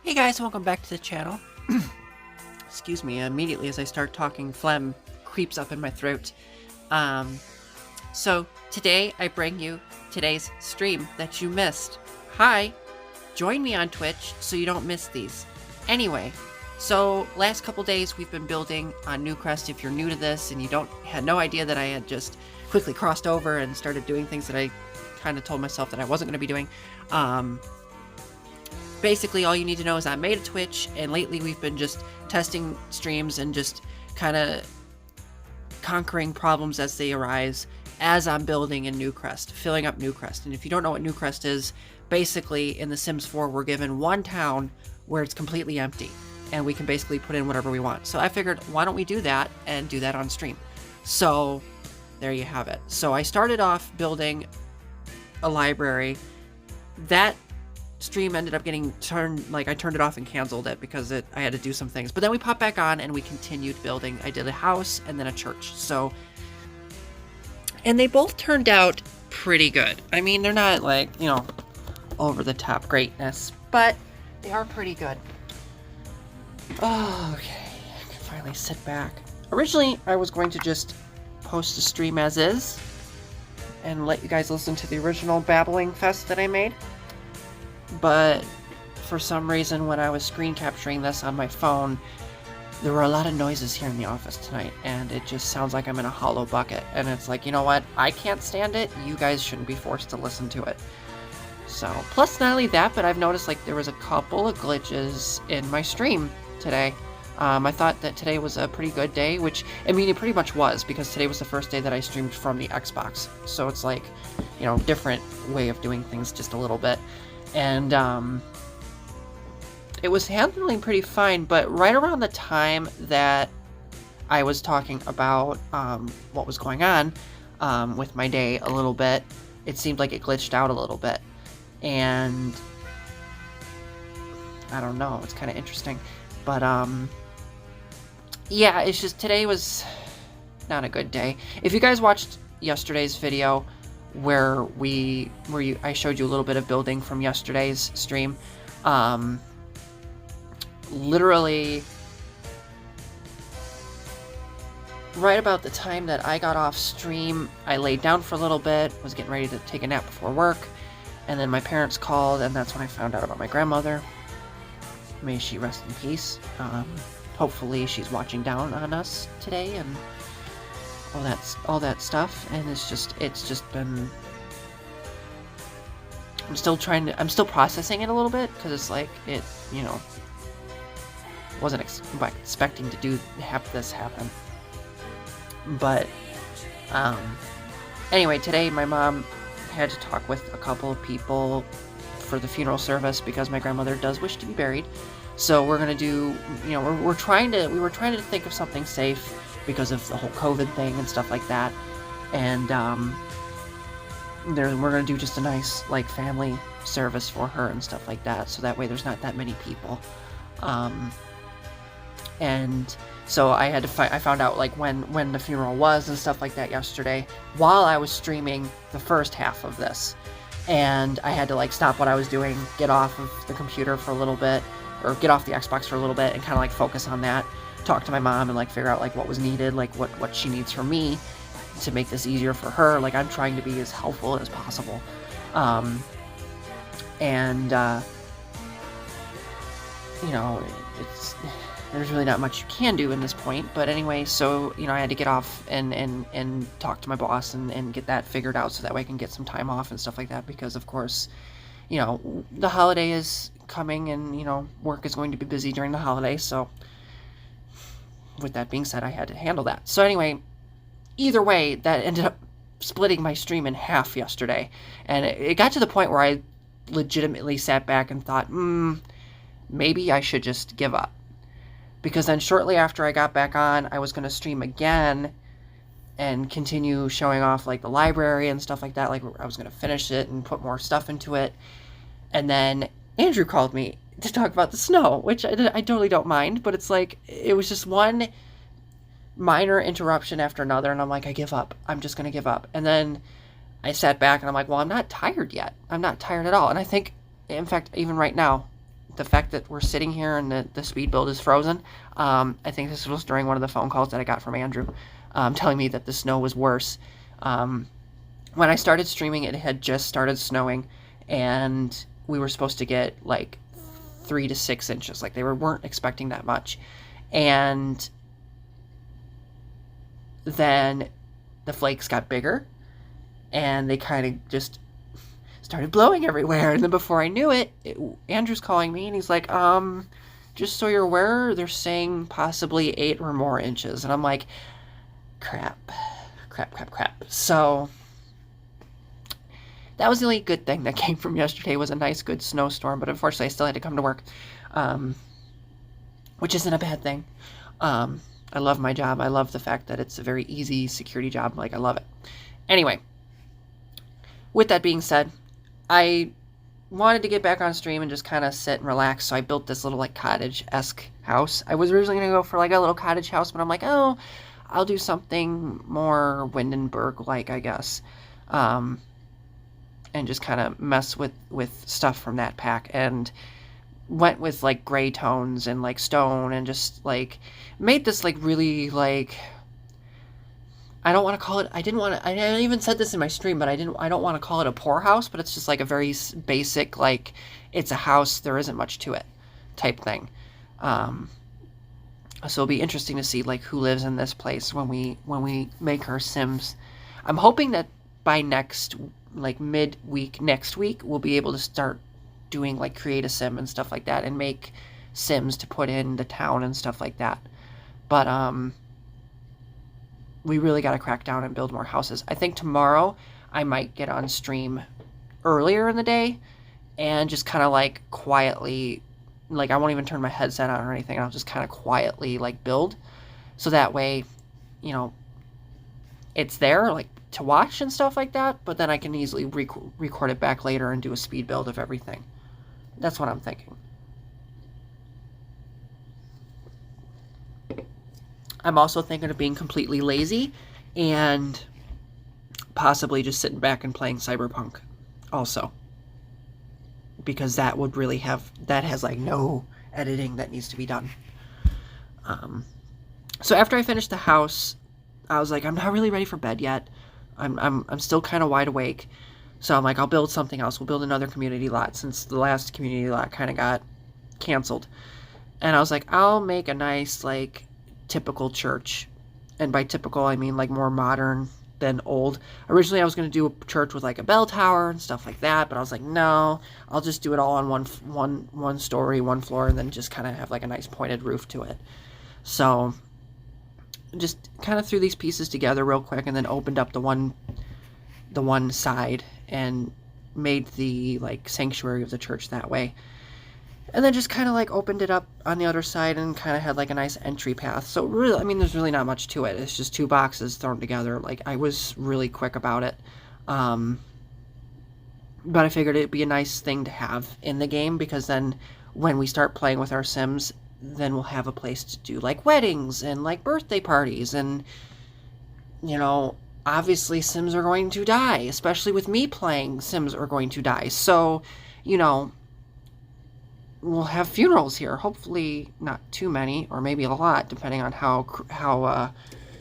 Hey guys, welcome back to the channel. Excuse me, immediately as I start talking, phlegm creeps up in my throat. So today I bring you today's stream that you missed. Hi, join me on Twitch so you don't miss these. Anyway, so last couple days we've been building on NewCrest. If you're new to this and you had no idea that I had just quickly crossed over and started doing things that I kind of told myself that I wasn't going to be doing, basically all you need to know is I made a Twitch, and lately we've been just testing streams and just kind of conquering problems as they arise as I'm building in NewCrest, filling up NewCrest. And if you don't know what NewCrest is, basically in The Sims 4 we're given one town where it's completely empty and we can basically put in whatever we want. So I figured, why don't we do that and do that on stream? So there you have it. So I started off building a library. That stream ended up getting I turned it off and canceled it because I had to do some things. But then we popped back on and we continued building. I did a house and then a church. So, and they both turned out pretty good. I mean, they're not like, over the top greatness, but they are pretty good. Oh, okay, I can finally sit back. Originally, I was going to just post the stream as is and let you guys listen to the original babbling fest that I made. But for some reason, when I was screen capturing this on my phone, there were a lot of noises here in the office tonight, and it just sounds like I'm in a hollow bucket. And it's like, you know what? I can't stand it. You guys shouldn't be forced to listen to it. So, plus not only that, but I've noticed like there was a couple of glitches in my stream today. I thought that today was a pretty good day, which, I mean, it pretty much was, because today was the first day that I streamed from the Xbox. So it's like, different way of doing things just a little bit. And it was handling pretty fine, but right around the time that I was talking about what was going on with my day a little bit, it seemed like it glitched out a little bit. And I don't know, it's kind of interesting. But yeah, it's just today was not a good day. If you guys watched yesterday's video, where I showed you a little bit of building from yesterday's stream. Literally right about the time that I got off stream, I laid down for a little bit, was getting ready to take a nap before work, and then my parents called, and that's when I found out about my grandmother. May she rest in peace. Hopefully she's watching down on us today and all that stuff. And it's just been, I'm still processing it a little bit, because it's like, it, wasn't expecting to have this happen. But anyway, today my mom had to talk with a couple of people for the funeral service, because my grandmother does wish to be buried. So we're gonna do, we were trying to think of something safe because of the whole COVID thing and stuff like that. And we're gonna do just a nice family service for her and stuff like that, so that way there's not that many people. And so I found out when the funeral was and stuff like that yesterday while I was streaming the first half of this. And I had to stop what I was doing, get off of the computer for a little bit, or get off the Xbox for a little bit, and kind of focus on that, talk to my mom and figure out what was needed, what she needs from me to make this easier for her. I'm trying to be as helpful as possible. There's really not much you can do in this point. But anyway, so, I had to get off and talk to my boss and get that figured out, so that way I can get some time off and stuff like that, because of course, the holiday is coming, and, work is going to be busy during the holiday. So with that being said, I had to handle that. So anyway, either way, that ended up splitting my stream in half yesterday. And it got to the point where I legitimately sat back and thought, maybe I should just give up. Because then shortly after I got back on, I was going to stream again and continue showing off the library and stuff like that. I was going to finish it and put more stuff into it. And then Andrew called me to talk about the snow, which I totally don't mind, but it's it was just one minor interruption after another, and I'm like, I give up. I'm just going to give up. And then I sat back and I'm like, well, I'm not tired yet. I'm not tired at all. And I think, in fact, even right now, the fact that we're sitting here and the speed build is frozen, I think this was during one of the phone calls that I got from Andrew, telling me that the snow was worse. When I started streaming, it had just started snowing, and we were supposed to get like 3 to 6 inches. Like, they weren't expecting that much. And then the flakes got bigger, and they kind of just started blowing everywhere. And then before I knew it, Andrew's calling me, and he's like, just so you're aware, they're saying possibly 8 or more inches. And I'm like, crap. So that was the only good thing that came from yesterday, was a nice, good snowstorm. But unfortunately, I still had to come to work, which isn't a bad thing. I love my job. I love the fact that it's a very easy security job. Like, I love it. Anyway, with that being said, I wanted to get back on stream and just kind of sit and relax. So I built this little like cottage-esque house. I was originally going to go for like a little cottage house, but I'm like, oh, I'll do something more Windenburg-like, I guess. And just kind of mess with stuff from that pack. And went with like gray tones and like stone, and just like made this like really like, I don't want to call it, I even said this in my stream, but I don't want to call it a poor house, but it's just like a very basic, like, it's a house, there isn't much to it type thing. So it'll be interesting to see like who lives in this place when we make our Sims. I'm hoping that by midweek next week, we'll be able to start doing like create a sim and stuff like that, and make Sims to put in the town and stuff like that. But we really got to crack down and build more houses. I think tomorrow I might get on stream earlier in the day and just kind of like quietly, like, I won't even turn my headset on or anything. I'll just kind of quietly like build, so that way, you know, it's there like to watch and stuff like that, but then I can easily record it back later and do a speed build of everything. That's what I'm thinking. I'm also thinking of being completely lazy and possibly just sitting back and playing Cyberpunk also, because that would really has like no editing that needs to be done. So after I finished the house, I was like, I'm not really ready for bed yet. I'm still kind of wide awake. So I'm like, I'll build something else. We'll build another community lot, since the last community lot kind of got canceled. And I was like, I'll make a nice, like, typical church. And by typical, I mean, like, more modern than old. Originally, I was going to do a church with, like, a bell tower and stuff like that. But I was like, no, I'll just do it all on one story, one floor, and then just kind of have, like, a nice pointed roof to it. So just kind of threw these pieces together real quick, and then opened up the one side and made the like sanctuary of the church that way, and then just kind of like opened it up on the other side and kind of had like a nice entry path. So really, I mean, there's really not much to it. It's just 2 boxes thrown together. Like, I was really quick about it, but I figured it'd be a nice thing to have in the game, because then when we start playing with our Sims, then we'll have a place to do like weddings and like birthday parties. And, you know, obviously Sims are going to die, especially with me playing, Sims are going to die. So, you know, we'll have funerals here. Hopefully not too many, or maybe a lot, depending on how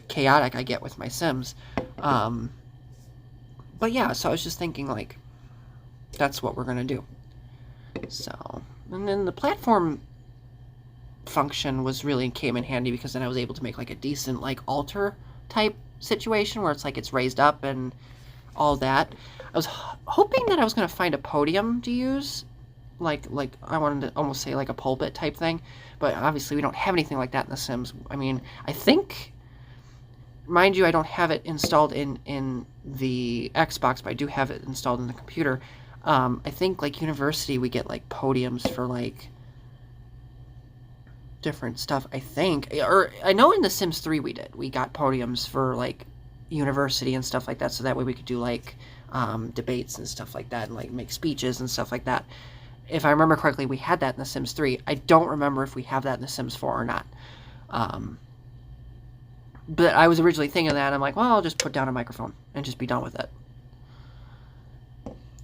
chaotic I get with my Sims. But yeah, so I was just thinking, like, that's what we're going to do. So, and then the platform function really came in handy, because then I was able to make like a decent like altar type situation where it's like it's raised up and all that. I was hoping that I was going to find a podium to use, like I wanted to almost say like a pulpit type thing, but obviously we don't have anything like that in The Sims. I mean, I think, mind you, I don't have it installed in the Xbox, but I do have it installed in the computer. I think like University, we get like podiums for like different stuff, I think. Or I know in The Sims 3 we got podiums for like University and stuff like that, so that way we could do like debates and stuff like that, and like make speeches and stuff like that. If I remember correctly, we had that in The Sims 3. I don't remember if we have that in The Sims 4 or not. But I was originally thinking that, I'm like, well, I'll just put down a microphone and just be done with it.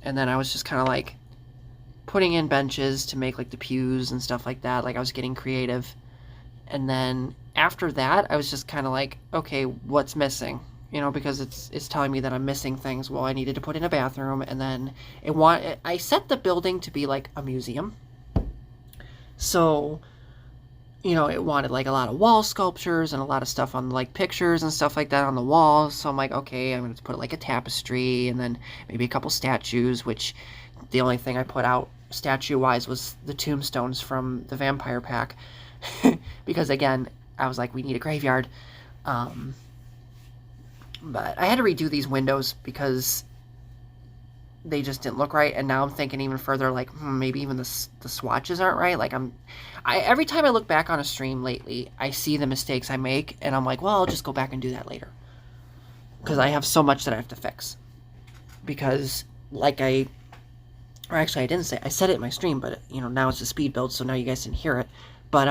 And then I was just kind of like putting in benches to make like the pews and stuff like that. Like I was getting creative. And then after that, I was just kind of like, okay, what's missing? You know, because it's telling me that I'm missing things. Well, I needed to put in a bathroom, and then I set the building to be like a museum. So, you know, it wanted like a lot of wall sculptures and a lot of stuff on like pictures and stuff like that on the walls. So I'm like, okay, I'm going to put like a tapestry and then maybe a couple statues, which the only thing I put out statue-wise was the tombstones from the vampire pack. Because again, I was like, we need a graveyard. But I had to redo these windows because they just didn't look right. And now I'm thinking even further, like maybe even the swatches aren't right. Like every time I look back on a stream lately, I see the mistakes I make, and I'm like, well, I'll just go back and do that later, because I have so much that I have to fix. Because I didn't say, I said it in my stream, but you know, now it's a speed build, so now you guys didn't hear it. But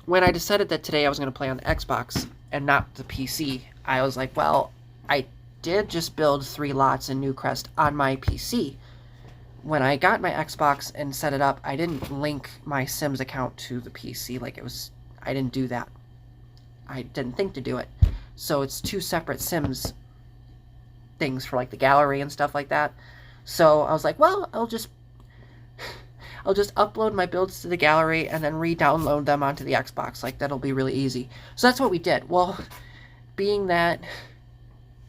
when I decided that today I was going to play on the Xbox and not the PC, I was like, well, I did just build 3 lots in NewCrest on my PC. When I got my Xbox and set it up, I didn't link my Sims account to the PC. I didn't do that. I didn't think to do it. So it's 2 separate Sims things for like the gallery and stuff like that. So I was like, well, I'll just upload my builds to the gallery and then re-download them onto the Xbox. Like, that'll be really easy. So that's what we did. Well, being that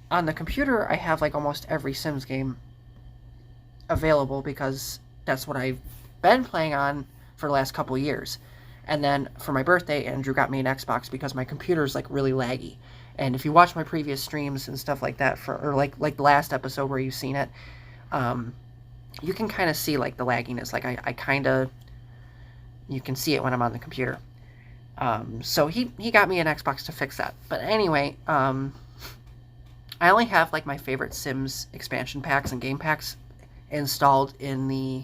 on the computer I have like almost every Sims game available, because that's what I've been playing on for the last couple years. And then for my birthday, Andrew got me an Xbox because my computer's like really laggy. And if you watch my previous streams and stuff like that, or like the last episode where you've seen it, you can kind of see like the lagginess. Like I kind of, you can see it when I'm on the computer. So he got me an Xbox to fix that. But anyway, I only have like my favorite Sims expansion packs and game packs installed in the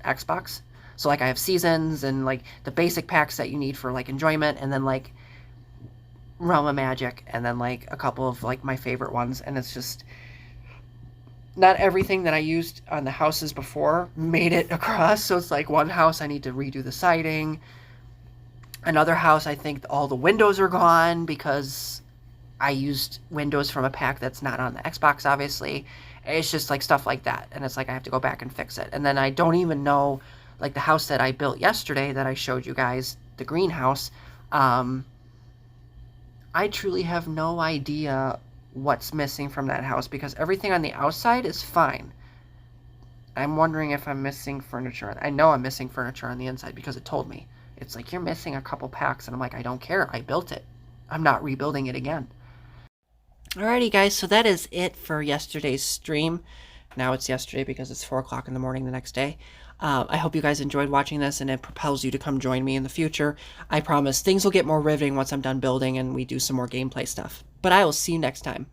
Xbox. So like I have seasons and like the basic packs that you need for like enjoyment, and then like Realm of Magic, and then like a couple of like my favorite ones. And it's just not everything that I used on the houses before made it across. So it's like one house I need to redo the siding. Another house, I think all the windows are gone because I used windows from a pack that's not on the Xbox, obviously. It's just like stuff like that. And it's like I have to go back and fix it. And then I don't even know, like the house that I built yesterday that I showed you guys, the greenhouse, I truly have no idea what's missing from that house, because everything on the outside is fine. I'm wondering if I'm missing furniture. I know I'm missing furniture on the inside because it told me. It's like, you're missing a couple packs. And I'm like, I don't care. I built it. I'm not rebuilding it again. Alrighty, guys. So that is it for yesterday's stream. Now it's yesterday because it's 4 o'clock in the morning the next day. I hope you guys enjoyed watching this, and it propels you to come join me in the future. I promise things will get more riveting once I'm done building and we do some more gameplay stuff. But I will see you next time.